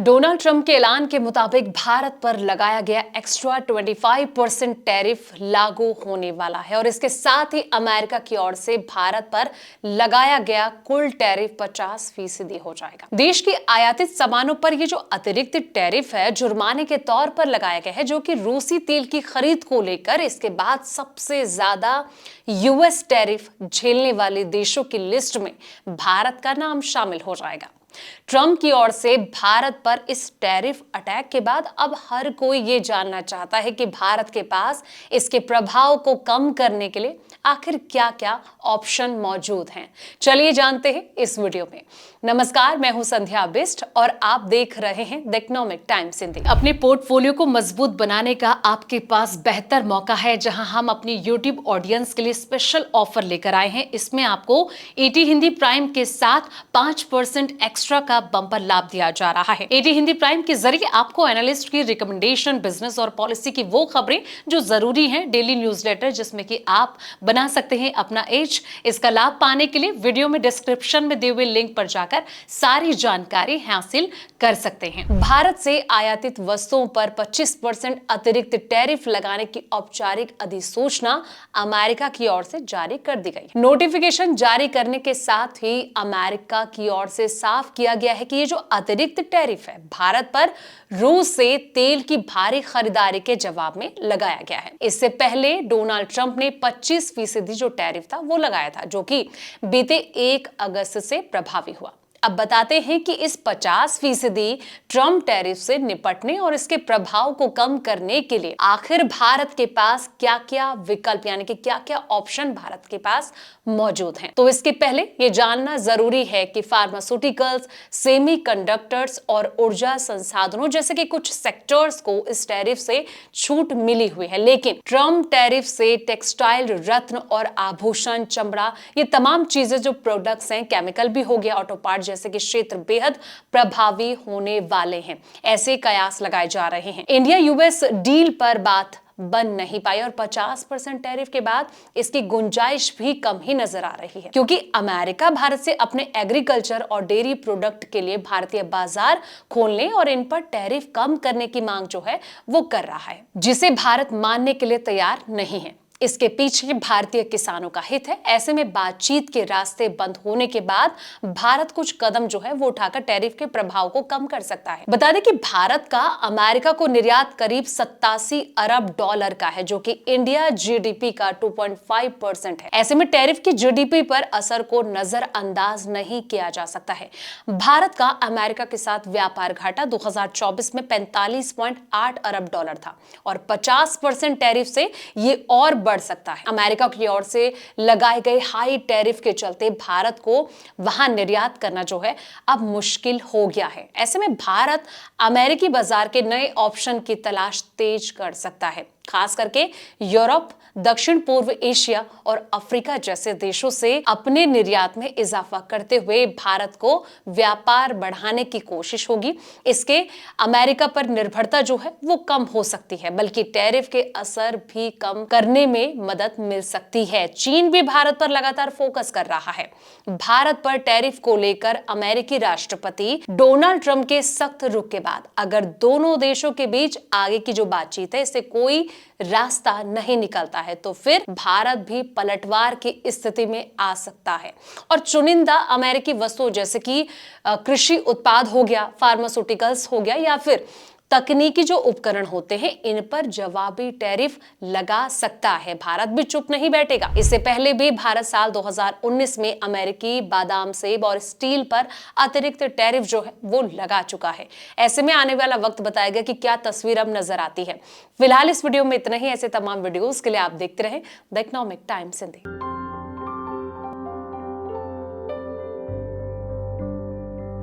Donald Trump के ऐलान के मुताबिक भारत पर लगाया गया एक्स्ट्रा 25% टैरिफ लागू होने वाला है और इसके साथ ही अमेरिका की ओर से भारत पर लगाया गया कुल टैरिफ 50% हो जाएगा। देश की आयातित सामानों पर ये जो अतिरिक्त टैरिफ है जुर्माने के तौर पर लगाया गया है, जो कि रूसी तेल की खरीद को लेकर इसके बाद सबसे ज्यादा यूएस टैरिफ झेलने वाले देशों की लिस्ट में भारत का नाम शामिल हो जाएगा। ट्रंप की ओर से भारत पर इस टैरिफ अटैक के बाद अब हर कोई ये जानना चाहता है कि भारत के पास इसके प्रभाव को कम करने के लिए आखिर क्या-क्या ऑप्शन मौजूद हैं। चलिए जानते हैं इस वीडियो में। नमस्कार, मैं हूं संध्या बिष्ट और आप देख रहे हैं द इकोनॉमिक टाइम्स हिंदी। अपने पोर्टफोलियो को मजबूत बनाने का आपके पास बेहतर मौका है, जहां हम अपनी यूट्यूब ऑडियंस के लिए स्पेशल ऑफर लेकर आए हैं। इसमें आपको एटी हिंदी प्राइम के साथ 5% एक्स्ट्रा का बम्पर लाभ दिया जा रहा है। एटी हिंदी प्राइम के जरिए आपको एनालिस्ट की रिकमेंडेशन, बिजनेस और पॉलिसी की वो खबरें जो जरूरी हैं, डेली न्यूज़लेटर जिसमें कि आप बना सकते हैं अपना एज। इसका लाभ पाने के लिए वीडियो में डिस्क्रिप्शन में दिए हुए लिंक पर जाकर सारी जानकारी हासिल कर सकते हैं। भारत से आयातित वस्तुओं पर 25% अतिरिक्त टैरिफ लगाने की औपचारिक अधिसूचना अमेरिका की ओर से जारी कर दी गई। नोटिफिकेशन जारी करने के साथ ही अमेरिका की ओर से साफ किया गया है कि ये जो अतिरिक्त टैरिफ है भारत पर रूस से तेल की भारी खरीदारी के जवाब में लगाया गया है। इससे पहले डोनाल्ड ट्रंप ने 25% जो टैरिफ था वो लगाया था, जो कि बीते 1 अगस्त से प्रभावी हुआ। अब बताते हैं कि इस 50% ट्रंप टैरिफ से निपटने और इसके प्रभाव को कम करने के लिए आखिर भारत के पास क्या-क्या विकल्प यानी कि क्या-क्या ऑप्शन भारत के पास मौजूद हैं। तो इसके पहले ये जानना जरूरी है कि फार्मास्यूटिकल्स, सेमीकंडक्टर्स और ऊर्जा संसाधनों जैसे कि कुछ सेक्टर्स को इस टैरिफ से छूट मिली हुई है, लेकिन ट्रंप टैरिफ से टेक्सटाइल, रत्न और आभूषण, चमड़ा, ये तमाम चीजें जो प्रोडक्ट्स हैं, केमिकल भी हो गया, ऑटो पार्ट जैसे कि क्षेत्र बेहद प्रभावी होने वाले हैं। ऐसे कयास लगाए जा रहे हैं। इंडिया यूएस डील पर बात बन नहीं पाई और 50% टैरिफ के बाद इसकी गुंजाइश भी कम ही नजर आ रही है, क्योंकि अमेरिका भारत से अपने एग्रीकल्चर और डेयरी प्रोडक्ट के लिए भारतीय बाजार खोलने और इन पर टैरिफ कम करने की मांग जो है वो कर रहा है, जिसे भारत मानने के लिए तैयार नहीं है। इसके पीछे भारतीय किसानों का हित है। ऐसे में बातचीत के रास्ते बंद होने के बाद भारत कुछ कदम जो है वो उठाकर टैरिफ के प्रभाव को कम कर सकता है। बता दें कि भारत का अमेरिका को निर्यात करीब 87 अरब डॉलर का है, जो कि इंडिया जीडीपी का 2.5% है। ऐसे में टैरिफ की जीडीपी पर असर को नजरअंदाज नहीं किया जा सकता है। भारत का अमेरिका के साथ व्यापार घाटा 2024 में 45.8 अरब डॉलर था और 50% टैरिफ से ये और बढ़ सकता है। अमेरिका की ओर से लगाए गए हाई टैरिफ के चलते भारत को वहां निर्यात करना जो है अब मुश्किल हो गया है। ऐसे में भारत अमेरिकी बाजार के नए ऑप्शन की तलाश तेज कर सकता है, खास करके यूरोप, दक्षिण पूर्व एशिया और अफ्रीका जैसे देशों से अपने निर्यात में इजाफा करते हुए भारत को व्यापार बढ़ाने की कोशिश होगी। इसके अमेरिका पर निर्भरता जो है वो कम हो सकती है, बल्कि टैरिफ के असर भी कम करने में मदद मिल सकती है। चीन भी भारत पर लगातार फोकस कर रहा है। भारत पर टैरिफ को लेकर अमेरिकी राष्ट्रपति डोनाल्ड ट्रंप के सख्त रुख के बाद अगर दोनों देशों के बीच आगे की जो बातचीत है इससे कोई रास्ता नहीं निकलता है, तो फिर भारत भी पलटवार की स्थिति में आ सकता है और चुनिंदा अमेरिकी वस्तुओं जैसे कि कृषि उत्पाद हो गया, फार्मास्यूटिकल्स हो गया या फिर तकनीकी जो उपकरण होते हैं, इन पर जवाबी टैरिफ लगा सकता है। भारत भी चुप नहीं बैठेगा। इससे पहले भी भारत साल 2019 में अमेरिकी बादाम, सेब और स्टील पर अतिरिक्त टैरिफ जो है वो लगा चुका है। ऐसे में आने वाला वक्त बताएगा कि क्या तस्वीर अब नजर आती है। फिलहाल इस वीडियो में इतना ही। ऐसे तमाम वीडियोस के लिए आप देखते रहें द इकोनॉमिक टाइम्स हिंदी।